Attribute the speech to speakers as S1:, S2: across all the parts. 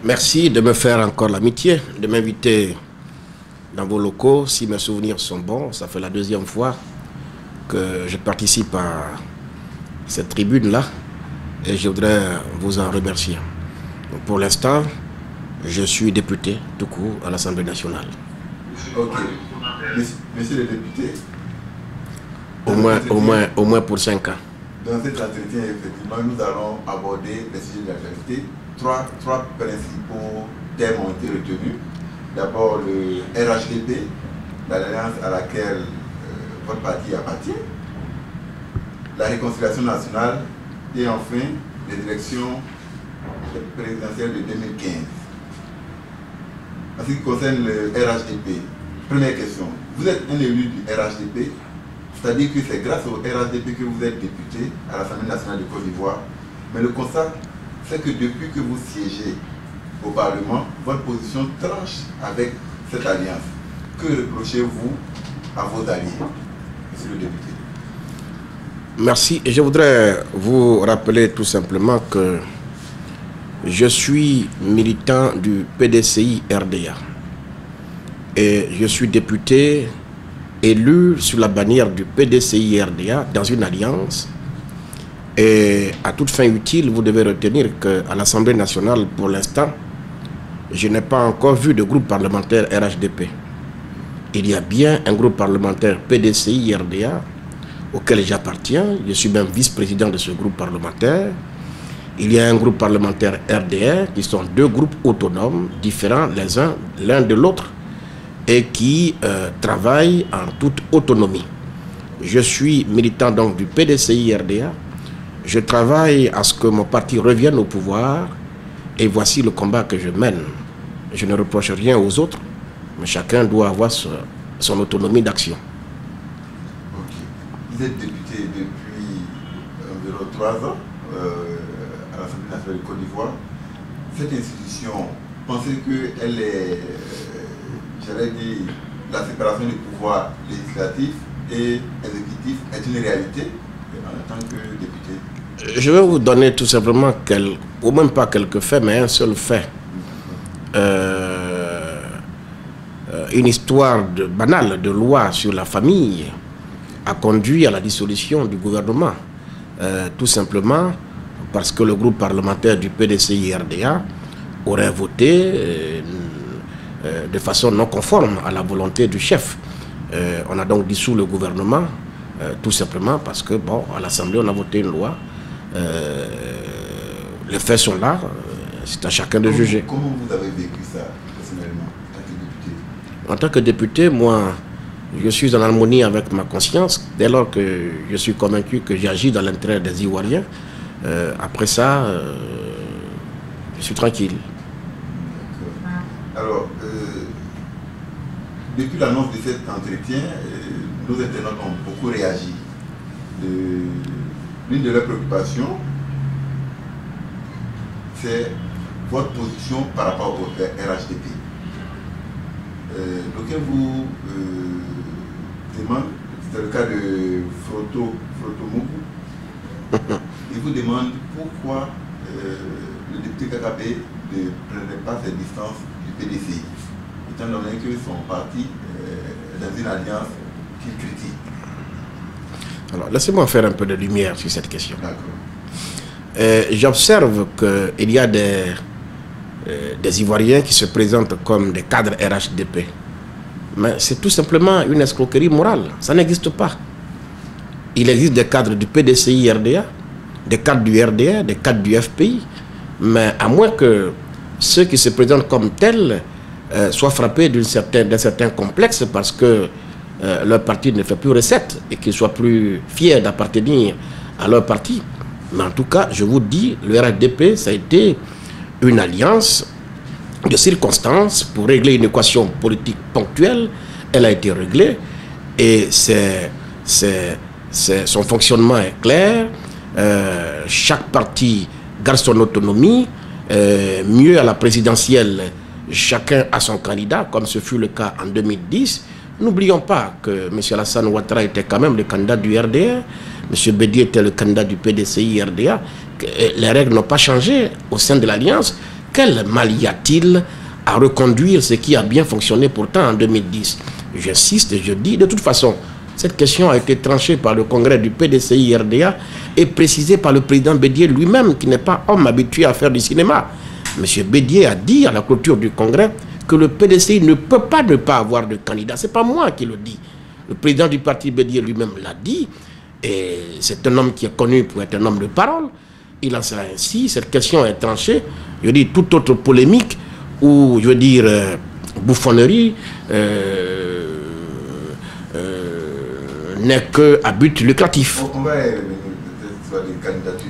S1: Merci de me faire encore l'amitié, de m'inviter dans vos locaux. Si mes souvenirs sont bons, ça fait la deuxième fois que je participe à cette tribune-là et je voudrais vous en remercier. Donc pour l'instant, je suis député tout court à l'Assemblée nationale.
S2: Ok. Monsieur le député,
S1: au moins pour 5 ans.
S2: Dans cet entretien, effectivement, nous allons aborder les sujets de l'actualité. Trois principaux thèmes ont été retenus. D'abord le RHDP, l'alliance à laquelle votre parti appartient, la réconciliation nationale et enfin les élections présidentielles de 2015. En ce qui concerne le RHDP, première question, vous êtes un élu du RHDP, c'est-à-dire que c'est grâce au RHDP que vous êtes député à l'Assemblée nationale de Côte d'Ivoire, mais le constat, c'est que depuis que vous siégez au Parlement, votre position tranche avec cette alliance. Que reprochez-vous à vos alliés, monsieur le député?
S1: Merci. Et je voudrais vous rappeler tout simplement que je suis militant du PDCI RDA. Et je suis député élu sur la bannière du PDCI RDA dans une alliance. Et à toute fin utile, vous devez retenir qu'à l'Assemblée nationale, pour l'instant, je n'ai pas encore vu de groupe parlementaire RHDP. Il y a bien un groupe parlementaire PDCI RDA auquel j'appartiens. Je suis même vice-président de ce groupe parlementaire. Il y a un groupe parlementaire RDR qui sont deux groupes autonomes, différents les uns l'un de l'autre et qui travaillent en toute autonomie. Je suis militant donc du PDCI RDA. Je travaille à ce que mon parti revienne au pouvoir et voici le combat que je mène. Je ne reproche rien aux autres, mais chacun doit avoir son autonomie d'action.
S2: Ok. Vous êtes député depuis environ 3 ans à l'Assemblée nationale de Côte d'Ivoire. Cette institution, pensez qu'elle est, j'allais dire, la séparation du pouvoir législatif et exécutif est une réalité en tant que député?
S1: Je vais vous donner tout simplement, ou même pas quelques faits, mais un seul fait. Une histoire banale de loi sur la famille a conduit à la dissolution du gouvernement. Tout simplement parce que le groupe parlementaire du PDCI RDA aurait voté de façon non conforme à la volonté du chef. On a donc dissous le gouvernement, tout simplement parce que, bon, à l'Assemblée, on a voté une loi. Les faits sont là, c'est à chacun de juger.
S2: Comment vous avez vécu ça personnellement en tant que député?
S1: En tant que député, moi, je suis en harmonie avec ma conscience dès lors que je suis convaincu que j'agis dans l'intérêt des Ivoiriens. Après ça, je suis tranquille.
S2: Alors, depuis l'annonce de cet entretien, nos internautes ont beaucoup réagi. L'une de leurs préoccupations, c'est votre position par rapport au RHDP. Lequel vous demande, c'est le cas de Froto Mougou, il vous demande pourquoi le député KKP ne prenait pas ses distances du PDCI, étant donné que son parti est dans une alliance qu'il critique.
S1: Alors, laissez-moi faire un peu de lumière sur cette question.
S2: D'accord.
S1: J'observe qu'il y a des Ivoiriens qui se présentent comme des cadres RHDP. Mais c'est tout simplement une escroquerie morale. Ça n'existe pas. Il existe des cadres du PDCI RDA, des cadres du RDA, des cadres du FPI. Mais à moins que ceux qui se présentent comme tels soient frappés d'un certain complexe parce que leur parti ne fait plus recette et qu'ils soient plus fiers d'appartenir à leur parti. Mais en tout cas, je vous dis, le RHDP, ça a été une alliance de circonstances pour régler une équation politique ponctuelle. Elle a été réglée et son fonctionnement est clair. Chaque parti garde son autonomie. Mieux à la présidentielle, chacun a son candidat, comme ce fut le cas en 2010. N'oublions pas que M. Alassane Ouattara était quand même le candidat du RDR. M. Bédier était le candidat du PDCI RDA. Les règles n'ont pas changé au sein de l'Alliance. quel mal y a-t-il à reconduire ce qui a bien fonctionné pourtant en 2010? J'insiste et je dis, de toute façon, cette question a été tranchée par le congrès du PDCI-RDA et précisée par le président Bédié lui-même, qui n'est pas homme habitué à faire du cinéma. M. Bédié a dit à la clôture du congrès que le PDCI ne peut pas ne pas avoir de candidat. Ce n'est pas moi qui le dis. Le président du parti Bédié lui-même l'a dit. Et c'est un homme qui est connu pour être un homme de parole. Il en sera ainsi. Cette question est tranchée. Je dis toute autre polémique ou, je veux dire, bouffonnerie n'est que à but lucratif.
S2: On va revenir sur les candidatures.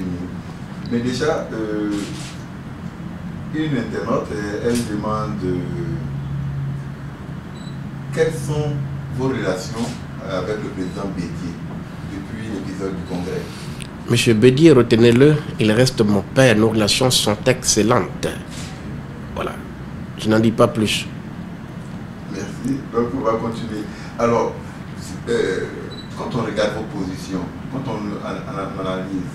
S2: Mais déjà, une internaute, elle demande quelles sont vos relations avec le président Bédié depuis l'épisode du Congrès.
S1: Monsieur Bédié, retenez-le, il reste mon père, nos relations sont excellentes. Voilà, je n'en dis pas plus.
S2: Merci, donc on va continuer. Alors, quand on regarde vos positions, quand on analyse,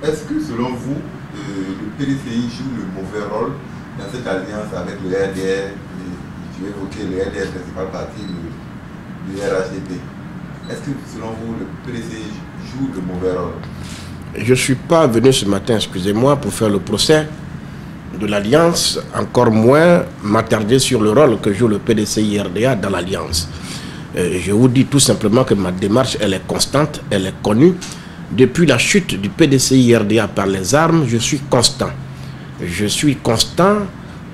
S2: est-ce que selon vous, le PDCI joue le mauvais rôle dans cette alliance avec le RDR, je vais évoquer le RDR principal parti, le RHDP. Est-ce que selon vous, le PDCI joue le mauvais rôle?
S1: Je ne suis pas venu ce matin, excusez-moi, pour faire le procès de l'Alliance, encore moins m'attarder sur le rôle que joue le PDCI-RDA dans l'Alliance. Je vous dis tout simplement que ma démarche, elle est constante, elle est connue. Depuis la chute du PDCI-RDA par les armes, je suis constant. Je suis constant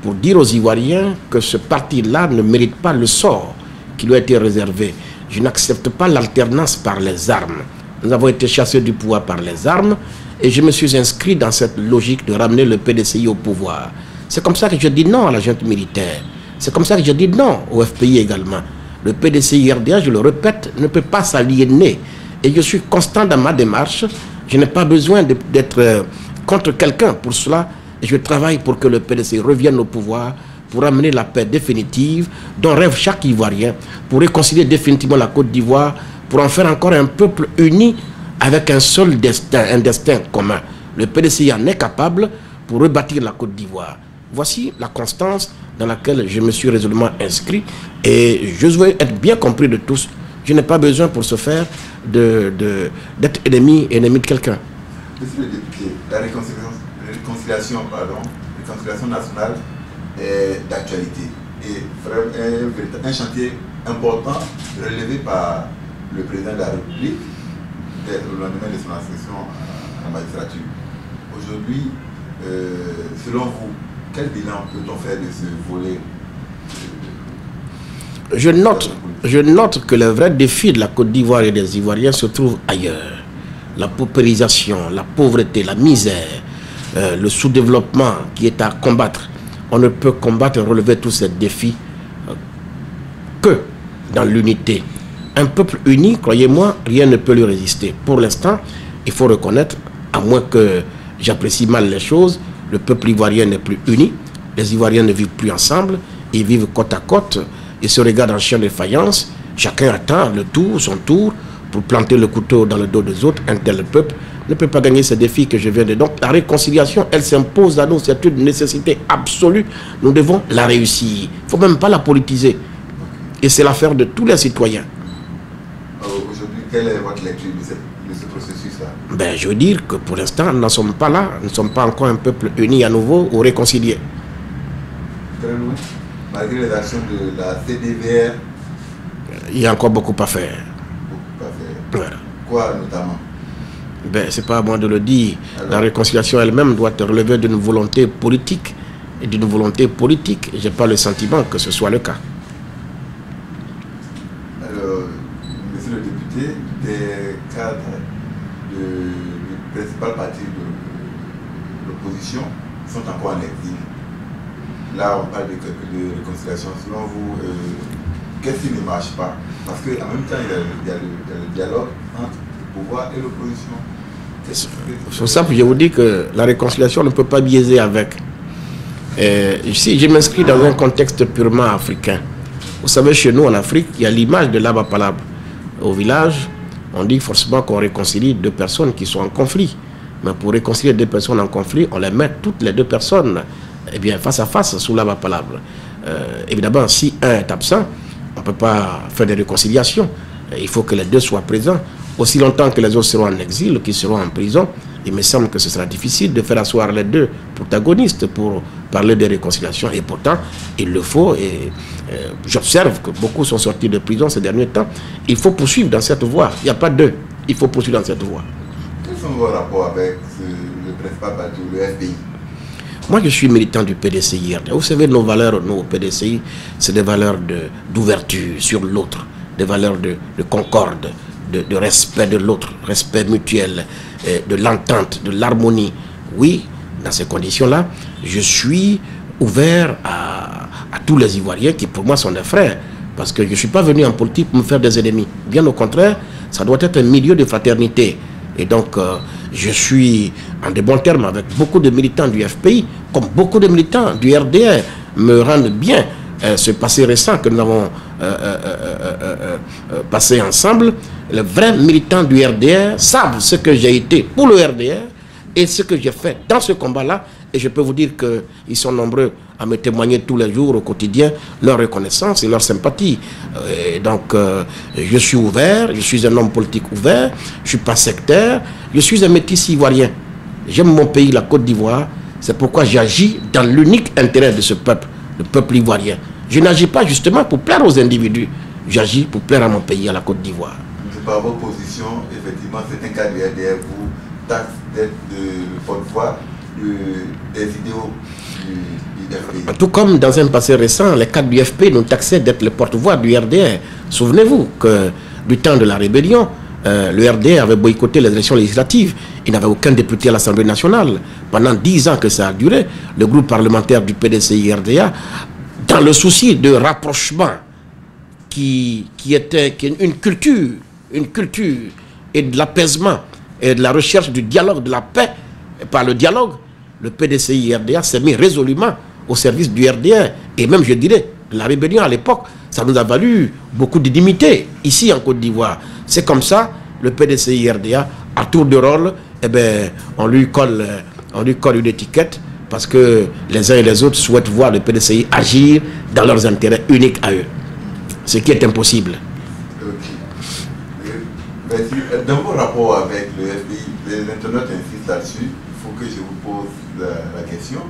S1: pour dire aux Ivoiriens que ce parti-là ne mérite pas le sort qui lui a été réservé. Je n'accepte pas l'alternance par les armes. Nous avons été chassés du pouvoir par les armes et je me suis inscrit dans cette logique de ramener le PDCI au pouvoir. C'est comme ça que je dis non à la junte militaire. C'est comme ça que je dis non au FPI également. Le PDCI-RDA, je le répète, ne peut pas s'aliéner. Et je suis constant dans ma démarche. Je n'ai pas besoin d'être contre quelqu'un pour cela. Et je travaille pour que le PDCI revienne au pouvoir, pour amener la paix définitive, dont rêve chaque Ivoirien, pour réconcilier définitivement la Côte d'Ivoire, pour en faire encore un peuple uni avec un seul destin, un destin commun. Le PDCI en est capable pour rebâtir la Côte d'Ivoire. Voici la constance dans laquelle je me suis résolument inscrit et je veux être bien compris de tous. Je n'ai pas besoin pour ce faire d'être ennemi de quelqu'un.
S2: Monsieur le député, la réconciliation nationale est d'actualité et un chantier important relevé par le président de la République le lendemain de son accession à la magistrature. Aujourd'hui, selon vous, quel bilan peut-on faire de ce volet? Je note que le vrai défi de la Côte d'Ivoire et des Ivoiriens se trouve ailleurs. La paupérisation, la pauvreté, la misère, le sous-développement qui est à combattre. On ne peut combattre et relever tous ces défis que dans l'unité. Un peuple uni, croyez-moi, rien ne peut lui résister. Pour l'instant, il faut reconnaître, à moins que j'apprécie mal les choses, le peuple ivoirien n'est plus uni. Les Ivoiriens ne vivent plus ensemble. Ils vivent côte à côte. Ils se regardent en chien de faïence. Chacun attend son tour pour planter le couteau dans le dos des autres. Un tel peuple ne peut pas gagner ce défi que je viens de... Donc la réconciliation, elle s'impose à nous. C'est une nécessité absolue. Nous devons la réussir. Il ne faut même pas la politiser. Et c'est l'affaire de tous les citoyens. Aujourd'hui, quelle est votre lecture de ce processus-là?
S1: Ben, je veux dire que pour l'instant, nous n'en sommes pas là. Nous ne sommes pas encore un peuple uni à nouveau ou réconcilié.
S2: Très loin. Malgré les actions de la CDVR,
S1: il y a encore beaucoup à faire.
S2: Beaucoup à faire.
S1: Voilà.
S2: Quoi notamment?
S1: Ben, c'est pas à moi de le dire.
S2: Alors,
S1: la réconciliation elle-même doit relever d'une volonté politique. Et d'une volonté politique, je n'ai pas le sentiment que ce soit le cas.
S2: Alors, monsieur le député, des cadres du principal parti de l'opposition sont encore en exil. Là, on parle de réconciliation. Selon vous, qu'est-ce qui ne marche pas? Parce qu'en même temps, il y a le dialogue entre le pouvoir et l'opposition.
S1: C'est pour ça que je vous dis que la réconciliation ne peut pas biaiser avec. Si je m'inscris dans un contexte purement africain, vous savez, chez nous en Afrique, il y a l'image de l'arbre à palabre. Au village, on dit forcément qu'on réconcilie deux personnes qui sont en conflit. Mais pour réconcilier deux personnes en conflit, on les met toutes les deux personnes face à face sous la palabre. Évidemment, si un est absent, on ne peut pas faire des réconciliations. Il faut que les deux soient présents. Aussi longtemps que les autres seront en exil, qu'ils seront en prison, il me semble que ce sera difficile de faire asseoir les deux protagonistes pour parler de réconciliation. Et pourtant, il le faut. Et j'observe que beaucoup sont sortis de prison ces derniers temps. Il faut poursuivre dans cette voie. Il n'y a pas deux. Il faut poursuivre dans cette voie.
S2: Quels sont vos rapports avec le principal parti, le FPI?
S1: Moi, je suis militant du PDCI. Vous savez, nos valeurs, nous, au PDCI, c'est des valeurs d'ouverture sur l'autre, des valeurs de concorde, de respect de l'autre, respect mutuel, de l'entente, de l'harmonie. Oui, dans ces conditions-là, je suis ouvert à tous les Ivoiriens qui, pour moi, sont des frères. Parce que je ne suis pas venu en politique pour me faire des ennemis. Bien au contraire, ça doit être un milieu de fraternité. Et donc, je suis en de bons termes avec beaucoup de militants du FPI, comme beaucoup de militants du RDR me rendent bien ce passé récent que nous avons passé ensemble. Les vrais militants du RDR savent ce que j'ai été pour le RDR et ce que j'ai fait dans ce combat-là. Et je peux vous dire qu'ils sont nombreux à me témoigner tous les jours au quotidien leur reconnaissance et leur sympathie. Et donc, je suis ouvert, je suis un homme politique ouvert, je ne suis pas sectaire, je suis un métis ivoirien. J'aime mon pays, la Côte d'Ivoire. C'est pourquoi j'agis dans l'unique intérêt de ce peuple, le peuple ivoirien. Je n'agis pas justement pour plaire aux individus, j'agis pour plaire à mon pays, à la Côte d'Ivoire.
S2: Par vos positions, effectivement, c'est un cas du RDR, vous taxe d'être le porte-voix des idéaux du FPI.
S1: Tout comme dans un passé récent, les cadres du FPI nous taxaient d'être le porte-voix du RDR. Souvenez-vous que du temps de la rébellion, le RDR avait boycotté les élections législatives. Il n'avait aucun député à l'Assemblée nationale. Pendant 10 ans que ça a duré, le groupe parlementaire du PDCI-RDA, dans le souci de rapprochement qui est une culture et de l'apaisement et de la recherche du dialogue, de la paix, par le dialogue, le PDCI-RDA s'est mis résolument au service du RDR. Et même, je dirais, la rébellion à l'époque, ça nous a valu beaucoup d'inimitié ici en Côte d'Ivoire. C'est comme ça, le PDCI-RDA, à tour de rôle, on lui colle une étiquette parce que les uns et les autres souhaitent voir le PDCI agir dans leurs intérêts uniques à eux. Ce qui est impossible.
S2: Dans vos rapports avec le FPI, les internautes insistent là-dessus. Il faut que je vous pose la question.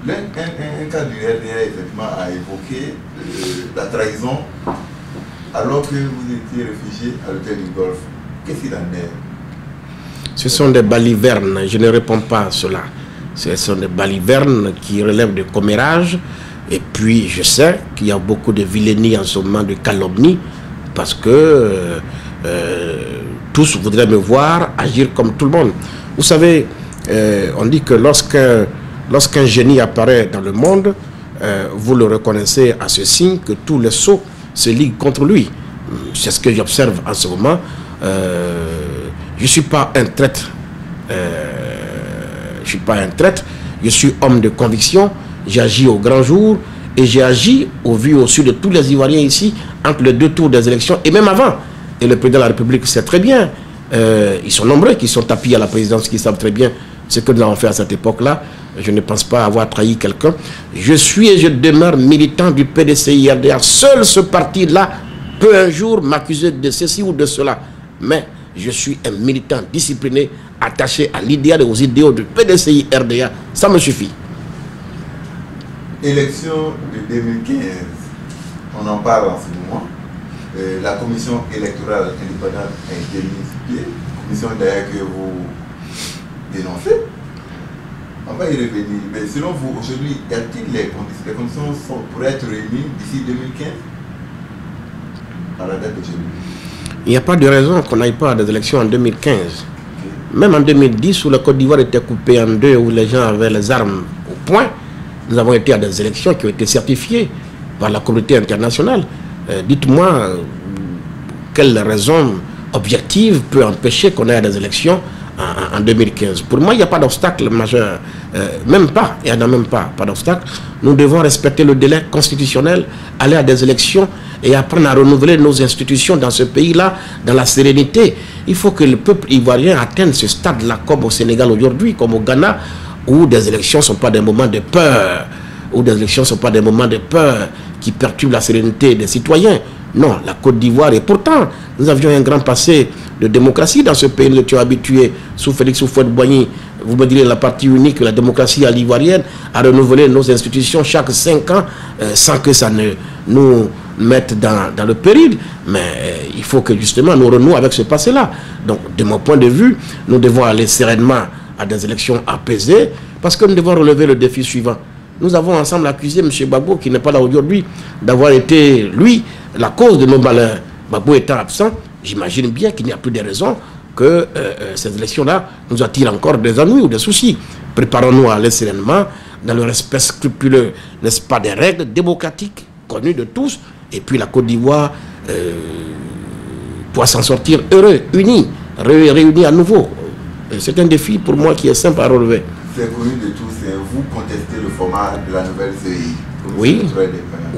S2: Un cas du RDR, effectivement, a évoqué la trahison alors que vous étiez réfugié à l'hôtel du Golfe. Qu'est-ce qu'il en est?
S1: Ce sont des balivernes, je ne réponds pas à cela. Ce sont des balivernes qui relèvent de commérage. Et puis, je sais qu'il y a beaucoup de vilainie en ce moment, de calomnie, parce que tous voudraient me voir agir comme tout le monde. Vous savez, on dit que lorsqu'un génie apparaît dans le monde, vous le reconnaissez à ce signe que tous les sots se liguent contre lui. C'est ce que j'observe en ce moment. Je ne suis pas un traître. Je suis pas un traître. Je suis homme de conviction. J'agis au grand jour. Et j'ai agi au vu au su de tous les Ivoiriens ici, entre les deux tours des élections, et même avant. Et le président de la République sait très bien. Ils sont nombreux qui sont tapis à la présidence, qui savent très bien ce que nous avons fait à cette époque-là. Je ne pense pas avoir trahi quelqu'un. Je suis et je demeure militant du PDCI-RDA. Seul ce parti-là peut un jour m'accuser de ceci ou de cela. Mais je suis un militant discipliné, attaché à l'idéal et aux idéaux du PDCI-RDA. Ça me suffit.
S2: Élection de 2015, on en parle en ce moment. La commission électorale indépendante a été mise sur pied, commission d'ailleurs que vous dénoncez. On va y revenir. Mais selon vous, aujourd'hui, y a-t-il les conditions pour être réunies d'ici 2015 à la date d'aujourd'hui?
S1: Il n'y a pas de raison qu'on n'aille pas à des élections en 2015. Okay. Même en 2010, où la Côte d'Ivoire était coupée en deux, où les gens avaient les armes au poing, nous avons été à des élections qui ont été certifiées par la communauté internationale. Dites-moi, quelle raison objective peut empêcher qu'on ait à des élections en 2015. Pour moi, il n'y a pas d'obstacle majeur. Même pas, il n'y en a même pas d'obstacle. Nous devons respecter le délai constitutionnel, aller à des élections et apprendre à renouveler nos institutions dans ce pays-là, dans la sérénité. Il faut que le peuple ivoirien atteigne ce stade-là, comme au Sénégal aujourd'hui, comme au Ghana, où des élections ne sont pas des moments de peur, où des élections ne sont pas des moments de peur qui perturbent la sérénité des citoyens. Non, la Côte d'Ivoire, et pourtant, nous avions un grand passé de démocratie dans ce pays. Nous étions habitués, sous Félix Houphouët-Boigny, vous me direz la partie unique, la démocratie à l'ivoirienne, à renouveler nos institutions chaque 5 ans, sans que ça ne nous mette dans le péril. Mais il faut que justement nous renouons avec ce passé-là. Donc, de mon point de vue, nous devons aller sereinement à des élections apaisées, parce que nous devons relever le défi suivant. Nous avons ensemble accusé M. Gbagbo, qui n'est pas là aujourd'hui, d'avoir été, lui, la cause de nos malheurs. Gbagbo étant absent, j'imagine bien qu'il n'y a plus de raisons que ces élections-là nous attirent encore des ennuis ou des soucis. Préparons-nous à aller sereinement, dans le respect scrupuleux, n'est-ce pas, des règles démocratiques connues de tous, et puis la Côte d'Ivoire pourra s'en sortir heureux, unis, réunis à nouveau. C'est un défi pour moi qui est simple à relever.
S2: C'est connu de tous, vous contestez le format de la nouvelle CEI.
S1: Oui.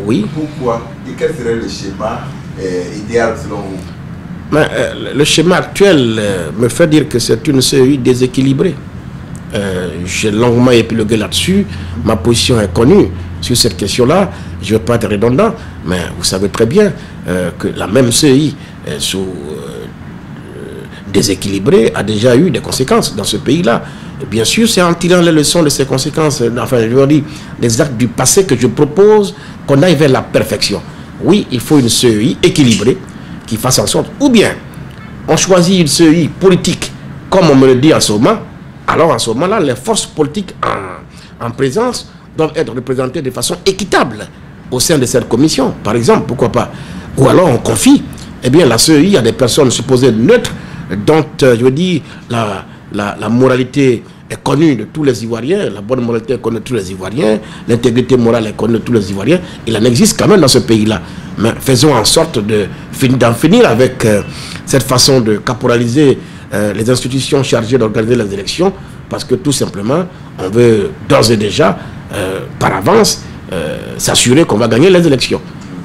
S1: Oui.
S2: Pourquoi? Et quel serait le schéma idéal selon vous?
S1: Mais, le schéma actuel me fait dire que c'est une CEI déséquilibrée. J'ai longuement épilogué là-dessus. Ma position est connue sur cette question-là. Je ne veux pas être redondant, mais vous savez très bien que la même CEI déséquilibrée a déjà eu des conséquences dans ce pays-là. Bien sûr, c'est en tirant les leçons de ces conséquences, enfin, je veux dire, des actes du passé que je propose qu'on aille vers la perfection. Oui, il faut une CEI équilibrée qui fasse en sorte, ou bien on choisit une CEI politique, comme on me le dit en ce moment, alors en ce moment-là, les forces politiques en présence doivent être représentées de façon équitable au sein de cette commission, par exemple, pourquoi pas. Ou alors on confie, eh bien, la CEI à des personnes supposées neutres, dont, je veux dire, la moralité est connue de tous les Ivoiriens, la bonne moralité est connue de tous les Ivoiriens, l'intégrité morale est connue de tous les Ivoiriens. Il en existe quand même dans ce pays-là. Mais faisons en sorte d'en finir avec cette façon de caporaliser les institutions chargées d'organiser les élections, parce que tout simplement, on veut d'ores et déjà, par avance, s'assurer qu'on va gagner les élections.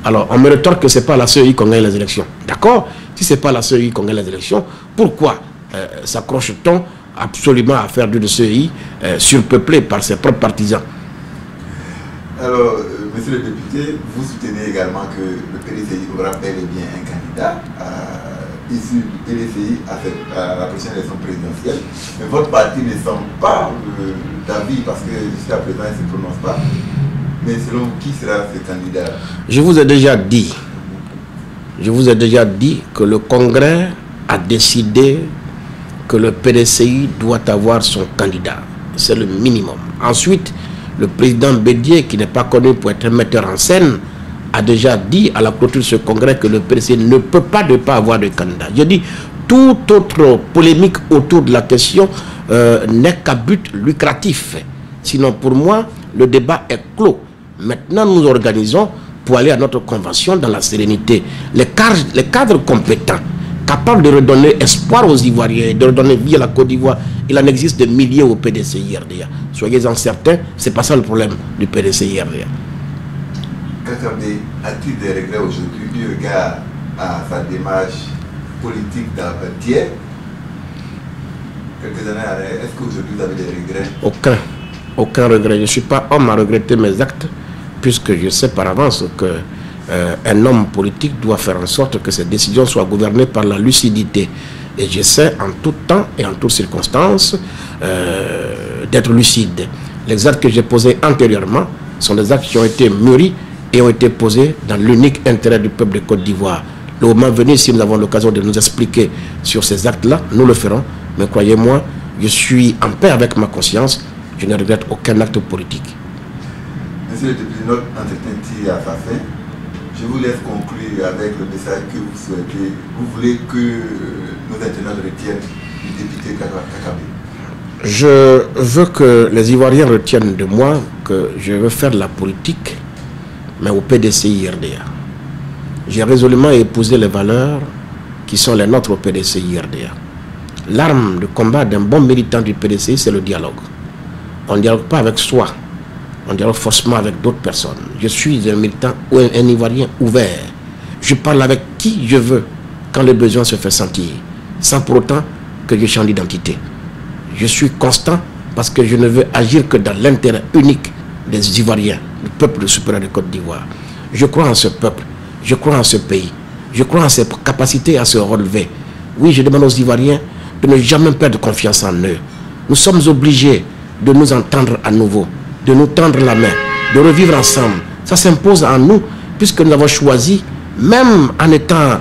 S1: Alors, on me rétorque que ce n'est pas la CEI qu'on gagne les élections. D'accord? Si ce n'est pas la CEI qu'on gagne les élections, pourquoi s'accroche-t-on absolument à faire d'une CEI surpeuplée par ses propres partisans?
S2: Alors, monsieur le député, vous soutenez également que le PDCI aura bel et bien un candidat issu du PDCI à la prochaine élection présidentielle. Mais votre parti ne semble pas d'avis parce que jusqu'à présent, il ne se prononce pas. Mais selon vous, qui sera ce candidat? Je vous ai déjà dit que le Congrès a décidé que le PDCI doit avoir son candidat. C'est le minimum. Ensuite, le président Bédié, qui n'est pas connu pour être un metteur en scène, a déjà dit à la clôture de ce congrès que le PDCI ne peut pas ne pas avoir de candidat. Je dis, toute autre polémique autour de la question n'est qu'à but lucratif. Sinon, pour moi, le débat est clos. Maintenant, nous organisons pour aller à notre convention dans la sérénité. Les cadres compétents, capables de redonner espoir aux Ivoiriens, de redonner vie à la Côte d'Ivoire, il en existe des milliers au PDCI RDA. Soyez-en certains, ce n'est pas ça le problème du PDCI RDA. Kakabé a-t-il des regrets aujourd'hui du regard à sa démarche politique d'hier? Quelques années après, est-ce qu'aujourd'hui vous avez des regrets? Aucun regret. Je ne suis pas homme à regretter mes actes, puisque je sais par avance que un homme politique doit faire en sorte que ses décisions soient gouvernées par la lucidité. Et j'essaie en tout temps et en toutes circonstances d'être lucide. Les actes que j'ai posés antérieurement sont des actes qui ont été mûris et ont été posés dans l'unique intérêt du peuple de Côte d'Ivoire. Le moment venu, si nous avons l'occasion de nous expliquer sur ces actes-là, nous le ferons. Mais croyez-moi, je suis en paix avec ma conscience. Je ne regrette aucun acte politique. Monsieur le député, notre entretien tire à sa fin. Je vous laisse conclure avec le message que vous souhaitez. Vous voulez que nos internautes retiennent le député Kakabé? Je veux que les Ivoiriens retiennent de moi que je veux faire de la politique, mais au PDCI RDA. J'ai résolument épousé les valeurs qui sont les nôtres au PDCI RDA.
S1: l'arme de combat d'un bon militant du PDCI, c'est le dialogue. On ne dialogue pas avec soi, on dialogue forcément avec d'autres personnes. Je suis un militant ou un Ivoirien ouvert. Je parle avec qui je veux quand le besoin se fait sentir, sans pour autant que je change d'identité. Je suis constant parce que je ne veux agir que dans l'intérêt unique des Ivoiriens, du peuple supérieur de Côte d'Ivoire. Je crois en ce peuple, je crois en ce pays, je crois en ses capacités à se relever. Oui, je demande aux Ivoiriens de ne jamais perdre confiance en eux. Nous sommes obligés de nous entendre à nouveau, de nous tendre la main, de revivre ensemble. Ça s'impose à nous, puisque nous avons choisi, même en étant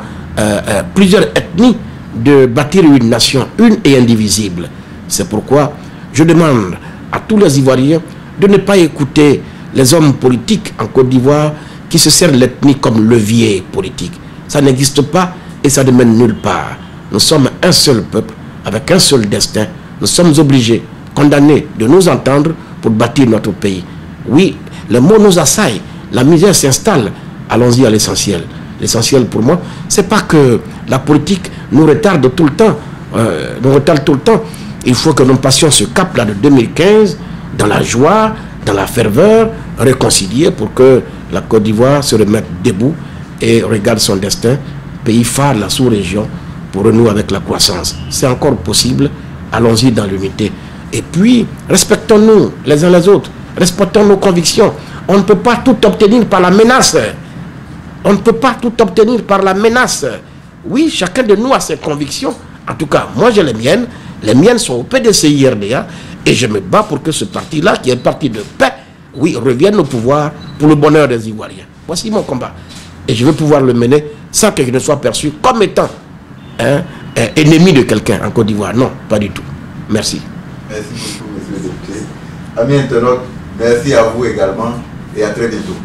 S1: plusieurs ethnies, de bâtir une nation une et indivisible. C'est pourquoi je demande à tous les Ivoiriens de ne pas écouter les hommes politiques en Côte d'Ivoire qui se servent l'ethnie comme levier politique. Ça n'existe pas et ça ne mène nulle part. Nous sommes un seul peuple, avec un seul destin. Nous sommes obligés, condamnés de nous entendre pour bâtir notre pays. Oui, les mots nous assaillent, la misère s'installe. Allons-y à l'essentiel. L'essentiel pour moi, c'est pas que la politique nous retarde tout le temps. Il faut que nos passions se capent là de 2015, dans la joie, dans la ferveur, réconcilier pour que la Côte d'Ivoire se remette debout et regarde son destin, pays phare de la sous-région, pour renouer avec la croissance. C'est encore possible, allons-y dans l'unité. Et puis, respectons-nous les uns les autres, respectons nos convictions. On ne peut pas tout obtenir par la menace. On ne peut pas tout obtenir par la menace. Oui, chacun de nous a ses convictions. En tout cas, moi j'ai les miennes. Les miennes sont au PDCI RDA. Et je me bats pour que ce parti-là, qui est un parti de paix, oui, revienne au pouvoir pour le bonheur des Ivoiriens. Voici mon combat. Et je veux pouvoir le mener sans que je ne sois perçu comme étant ennemi de quelqu'un en Côte d'Ivoire. Non, pas du tout. Merci.
S2: Merci beaucoup, monsieur le député. Amis internautes, merci à vous également et à très bientôt.